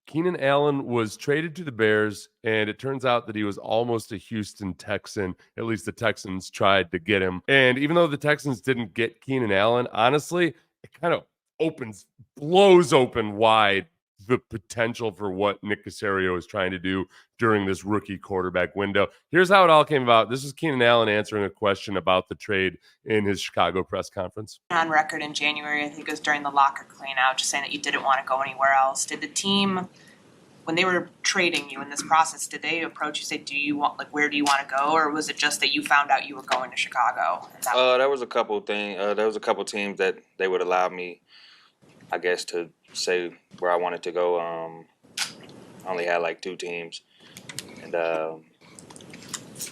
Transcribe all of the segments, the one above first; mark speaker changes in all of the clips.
Speaker 1: Keenan Allen was traded to the Bears, and it turns out that he was almost a Houston Texan. At least the Texans tried to get him. And even though the Texans didn't get Keenan Allen, honestly, it kind of blows open wide the potential for what Nick Caserio is trying to do during this rookie quarterback window. Here's how it all came about. This is Keenan Allen answering a question about the trade in his Chicago press conference.
Speaker 2: On record in January, I think it was during the locker cleanout, just saying that you didn't want to go anywhere else. Did the team, when they were trading you in this process, did they approach you, say, do you want, like, where do you want to go? Or was it just that you found out you were going to Chicago?
Speaker 3: There was a couple things. There was a couple teams that they would allow me, I guess, to say where I wanted to go. I only had like 2 teams. And,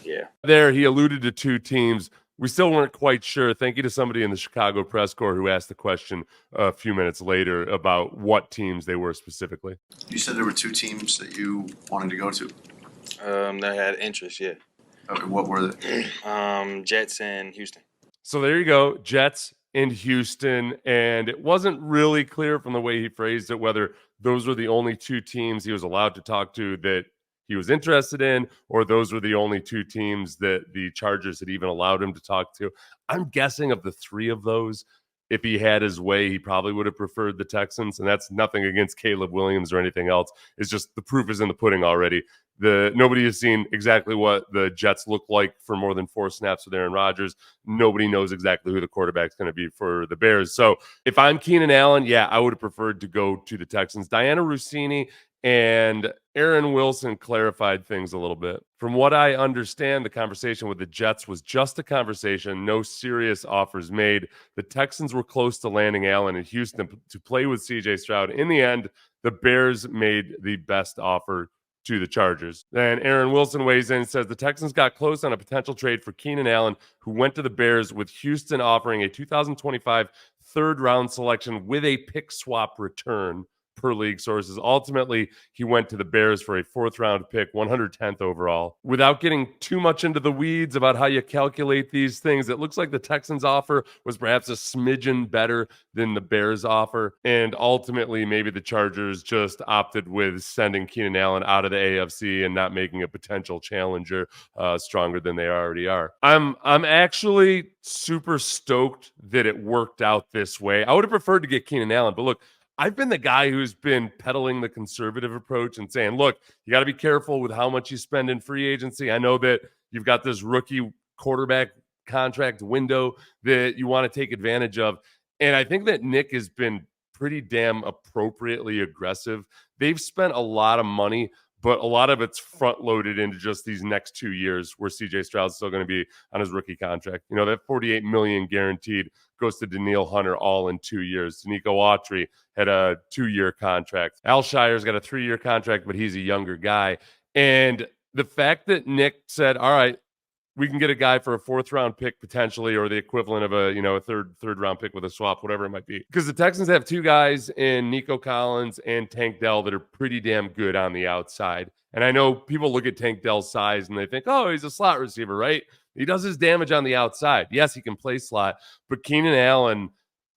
Speaker 3: yeah.
Speaker 1: There, he alluded to 2 teams. We still weren't quite sure. Thank you to somebody in the Chicago press corps who asked the question a few minutes later about what teams they were specifically.
Speaker 4: You said there were 2 teams that you wanted to go to.
Speaker 3: That had interest, yeah.
Speaker 4: Okay, what were they?
Speaker 3: Jets and Houston.
Speaker 1: So there you go, Jets and Houston. And it wasn't really clear from the way he phrased it whether those were the only 2 teams he was allowed to talk to that he was interested in, or those were the only 2 teams that the Chargers had even allowed him to talk to. I'm guessing of the 3 of those, if he had his way, he probably would have preferred the Texans. And that's nothing against Caleb Williams or anything else. It's just the proof is in the pudding already. Nobody has seen exactly what the Jets look like for more than 4 snaps with Aaron Rodgers. Nobody knows exactly who the quarterback's going to be for the Bears. So if I'm Keenan Allen, yeah, I would have preferred to go to the Texans. Diana Rossini and Aaron Wilson clarified things a little bit. From what I understand, the conversation with the Jets was just a conversation, no serious offers made. The Texans were close to landing Allen in Houston to play with C.J. Stroud. In the end, the Bears made the best offer to the Chargers. Then Aaron Wilson weighs in and says the Texans got close on a potential trade for Keenan Allen, who went to the Bears, with Houston offering a 2025 third-round selection with a pick swap return, per league sources. Ultimately, he went to the Bears for a 4th-round pick, 110th overall. Without getting too much into the weeds about how you calculate these things, it looks like the Texans' offer was perhaps a smidgen better than the Bears' offer. And ultimately, maybe the Chargers just opted with sending Keenan Allen out of the AFC and not making a potential challenger stronger than they already are. I'm actually super stoked that it worked out this way. I would have preferred to get Keenan Allen, but look, I've been the guy who's been peddling the conservative approach and saying, look, you got to be careful with how much you spend in free agency. I know that you've got this rookie quarterback contract window that you want to take advantage of. And I think that Nick has been pretty damn appropriately aggressive. They've spent a lot of money, but a lot of it's front loaded into just these next 2 years where CJ Stroud's still going to be on his rookie contract. You know, that $48 million guaranteed goes to Daniil Hunter all in 2 years. Danico Autry had a 2-year contract. Al Shire's got a 3-year contract, but he's a younger guy. And the fact that Nick said, all right, we can get a guy for a 4th-round pick potentially, or the equivalent of a third-round pick with a swap, whatever it might be. Because the Texans have 2 guys in Nico Collins and Tank Dell that are pretty damn good on the outside. And I know people look at Tank Dell's size and they think, oh, he's a slot receiver, right? He does his damage on the outside. Yes, he can play slot, but Keenan Allen,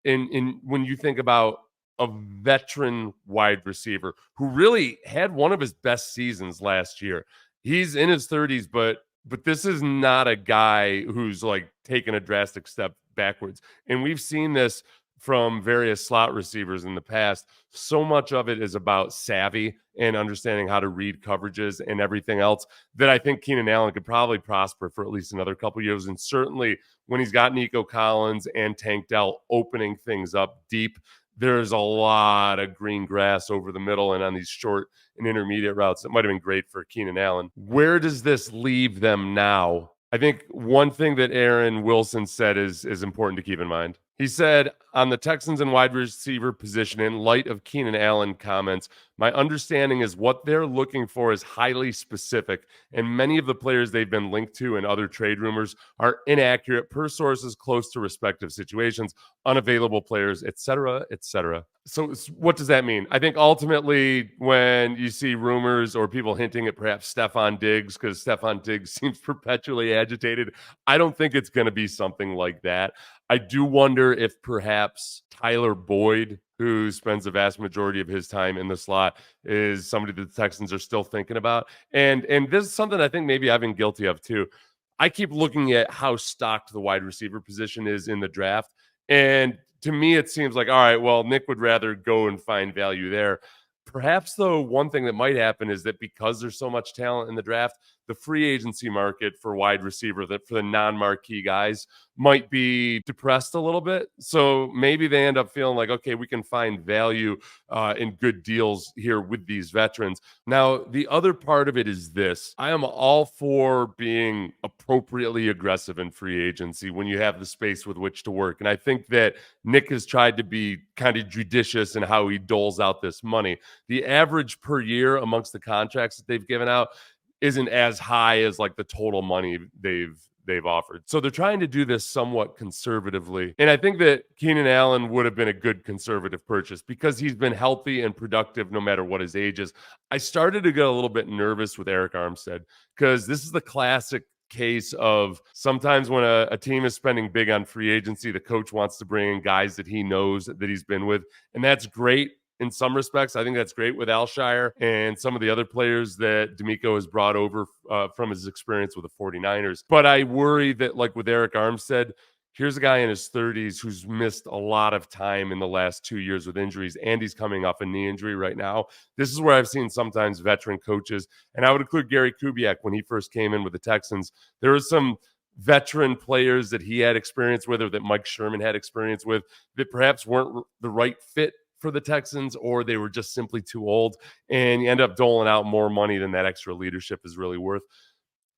Speaker 1: when you think about a veteran wide receiver who really had one of his best seasons last year, he's in his 30s, but this is not a guy who's like taken a drastic step backwards. And we've seen this from various slot receivers in the past. So much of it is about savvy and understanding how to read coverages and everything else that I think Keenan Allen could probably prosper for at least another couple years. And certainly when he's got Nico Collins and Tank Dell opening things up deep, there's a lot of green grass over the middle and on these short and intermediate routes. It might have been great for Keenan Allen. Where does this leave them now? I think one thing that Aaron Wilson said is important to keep in mind. He said, on the Texans and wide receiver position, in light of Keenan Allen comments, my understanding is what they're looking for is highly specific, and many of the players they've been linked to in other trade rumors are inaccurate per sources close to respective situations, unavailable players, etc., etc. So what does that mean? I think ultimately when you see rumors or people hinting at perhaps Stephon Diggs, because Stephon Diggs seems perpetually agitated, I don't think it's going to be something like that. I do wonder if perhaps Tyler Boyd who spends the vast majority of his time in the slot, is somebody that the Texans are still thinking about. And this is something I think maybe I've been guilty of too. I keep looking at how stocked the wide receiver position is in the draft. And to me, it seems like, all right, well, Nick would rather go and find value there. Perhaps, though, one thing that might happen is that because there's so much talent in the draft, the free agency market for wide receiver, that for the non-marquee guys, might be depressed a little bit. So maybe they end up feeling like, okay, we can find value in good deals here with these veterans. Now, the other part of it is this. I am all for being appropriately aggressive in free agency when you have the space with which to work. And I think that Nick has tried to be kind of judicious in how he doles out this money. The average per year amongst the contracts that they've given out isn't as high as like the total money they've offered. So they're trying to do this somewhat conservatively. And I think that Keenan Allen would have been a good conservative purchase because he's been healthy and productive no matter what his age is. I started to get a little bit nervous with Eric Armstead because this is the classic case of sometimes when a team is spending big on free agency, the coach wants to bring in guys that he knows that he's been with. And that's great. In some respects, I think that's great with Alshire and some of the other players that D'Amico has brought over from his experience with the 49ers. But I worry that, like with Eric Armstead, here's a guy in his 30s who's missed a lot of time in the last 2 years with injuries, and he's coming off a knee injury right now. This is where I've seen sometimes veteran coaches, and I would include Gary Kubiak when he first came in with the Texans. There was some veteran players that he had experience with or that Mike Sherman had experience with that perhaps weren't the right fit for the Texans, or they were just simply too old, and you end up doling out more money than that extra leadership is really worth.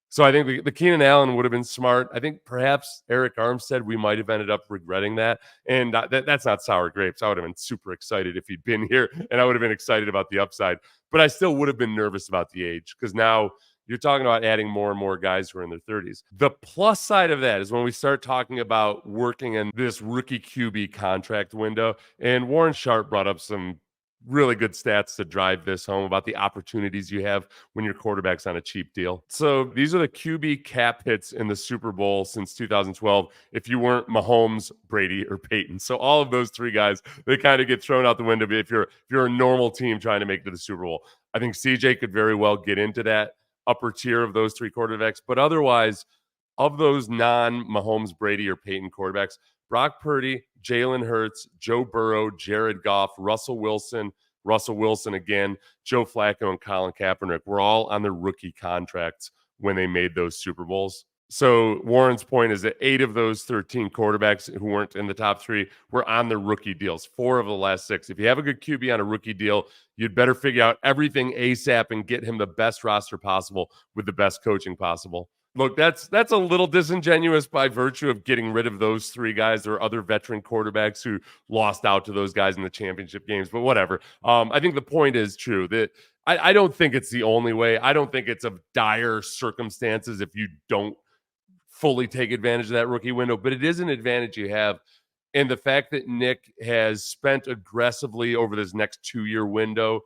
Speaker 1: So I think the Keenan Allen would have been smart. I think perhaps Eric Armstead, we might have ended up regretting that. And that's not sour grapes. I would have been super excited if he'd been here, and I would have been excited about the upside. But I still would have been nervous about the age because now you're talking about adding more and more guys who are in their 30s. The plus side of that is when we start talking about working in this rookie QB contract window. And Warren Sharp brought up some really good stats to drive this home about the opportunities you have when your quarterback's on a cheap deal. So these are the QB cap hits in the Super Bowl since 2012 if you weren't Mahomes, Brady, or Peyton. So all of those three guys, they kind of get thrown out the window if you're a normal team trying to make it to the Super Bowl. I think CJ could very well get into that upper tier of those three quarterbacks, but otherwise, of those non-Mahomes, Brady, or Peyton quarterbacks, Brock Purdy, Jalen Hurts, Joe Burrow, Jared Goff, Russell Wilson again, Joe Flacco, and Colin Kaepernick were all on their rookie contracts when they made those Super Bowls. So Warren's point is that 8 of those 13 quarterbacks who weren't in the top 3 were on their rookie deals, 4 of the last 6. If you have a good QB on a rookie deal, you'd better figure out everything ASAP and get him the best roster possible with the best coaching possible. Look, that's a little disingenuous by virtue of getting rid of those 3 guys. There are other veteran quarterbacks who lost out to those guys in the championship games, but whatever. I think the point is true that I don't think it's the only way. I don't think it's of dire circumstances if you don't fully take advantage of that rookie window, but it is an advantage you have. And the fact that Nick has spent aggressively over this next 2-year window,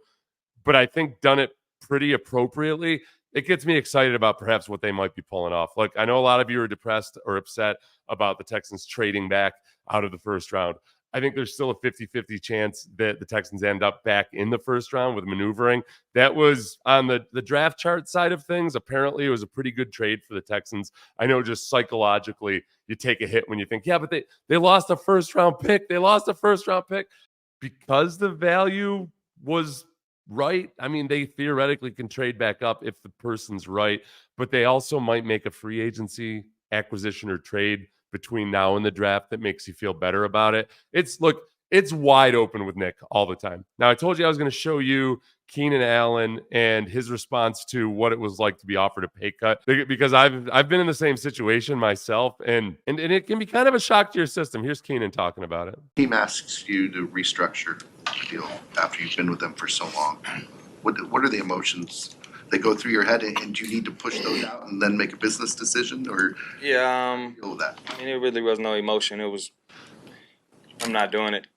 Speaker 1: but I think done it pretty appropriately, it gets me excited about perhaps what they might be pulling off. Look, I know a lot of you are depressed or upset about the Texans trading back out of the first round. I think there's still a 50-50 chance that the Texans end up back in the first round with maneuvering. That was on the draft chart side of things. Apparently, it was a pretty good trade for the Texans. I know just psychologically, you take a hit when you think, yeah, but they lost a first-round pick. They lost a first-round pick because the value was right. I mean, they theoretically can trade back up if the person's right, but they also might make a free agency acquisition or trade between now and the draft that makes you feel better about it. It's wide open with Nick all the time. Now, I told you I was going to show you Keenan Allen and his response to what it was like to be offered a pay cut, because I've been in the same situation myself, and it can be kind of a shock to your system. Here's Keenan talking about it.
Speaker 4: Team asks you to restructure the deal after you've been with them for so long. What are the emotions that go through your head, and do you need to push those out and then make a business decision, or
Speaker 3: Yeah,
Speaker 4: deal with that?
Speaker 3: I mean, it really was no emotion. It was, I'm not doing it.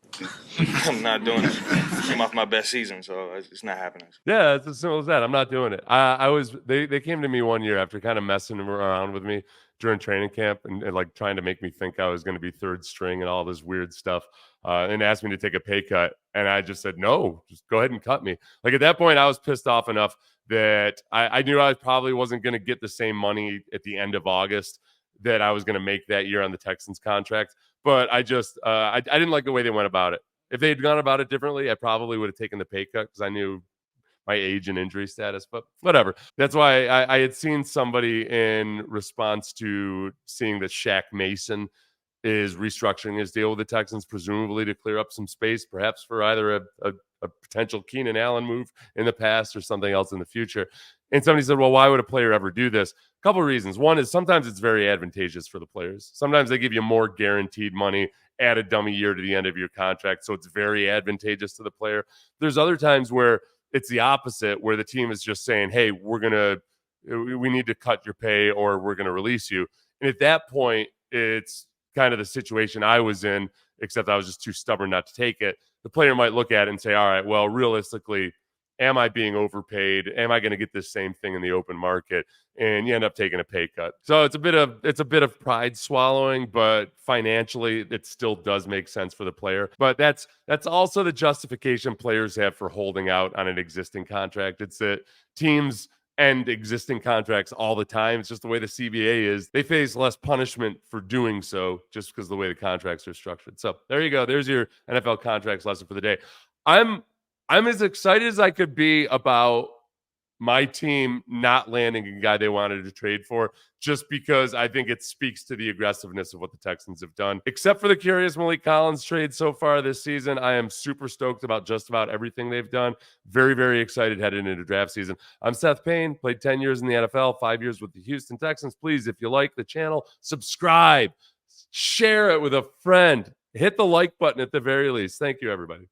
Speaker 3: I'm not doing it. Came off my best season, so it's not happening.
Speaker 1: Yeah, it's as simple as that. I'm not doing it. I was they came to me one year after kind of messing around with me during training camp and like trying to make me think I was going to be third string and all this weird stuff, and asked me to take a pay cut, and I just said no, just go ahead and cut me. Like at that point, I was pissed off enough that I knew I probably wasn't going to get the same money at the end of August that I was going to make that year on the Texans contract. But I just I didn't like the way they went about it. If they had gone about it differently, I probably would have taken the pay cut because I knew my age and injury status, but whatever. That's why I had seen somebody in response to seeing that Shaq Mason is restructuring his deal with the Texans, presumably to clear up some space, perhaps for either a potential Keenan Allen move in the past or something else in the future. And somebody said, well, why would a player ever do this? A couple of reasons. One is sometimes it's very advantageous for the players. Sometimes they give you more guaranteed money, add a dummy year to the end of your contract. So it's very advantageous to the player. There's other times where it's the opposite, where the team is just saying, hey, we need to cut your pay or we're going to release you. And at that point, it's kind of the situation I was in, except I was just too stubborn not to take it. The player might look at it and say, all right, well, realistically, am I being overpaid? Am I going to get this same thing in the open market? And you end up taking a pay cut. So it's a bit of pride swallowing, but financially it still does make sense for the player. But that's also the justification players have for holding out on an existing contract. It's that teams end existing contracts all the time. It's just the way the CBA is. They face less punishment for doing so just because of the way the contracts are structured. So there you go. There's your NFL contracts lesson for the day. I'm as excited as I could be about my team not landing a guy they wanted to trade for, just because I think it speaks to the aggressiveness of what the Texans have done. Except for the curious Malik Collins trade so far this season, I am super stoked about just about everything they've done. Very, very excited heading into draft season. I'm Seth Payne, played 10 years in the NFL, 5 years with the Houston Texans. Please, if you like the channel, subscribe, share it with a friend, hit the like button at the very least. Thank you, everybody.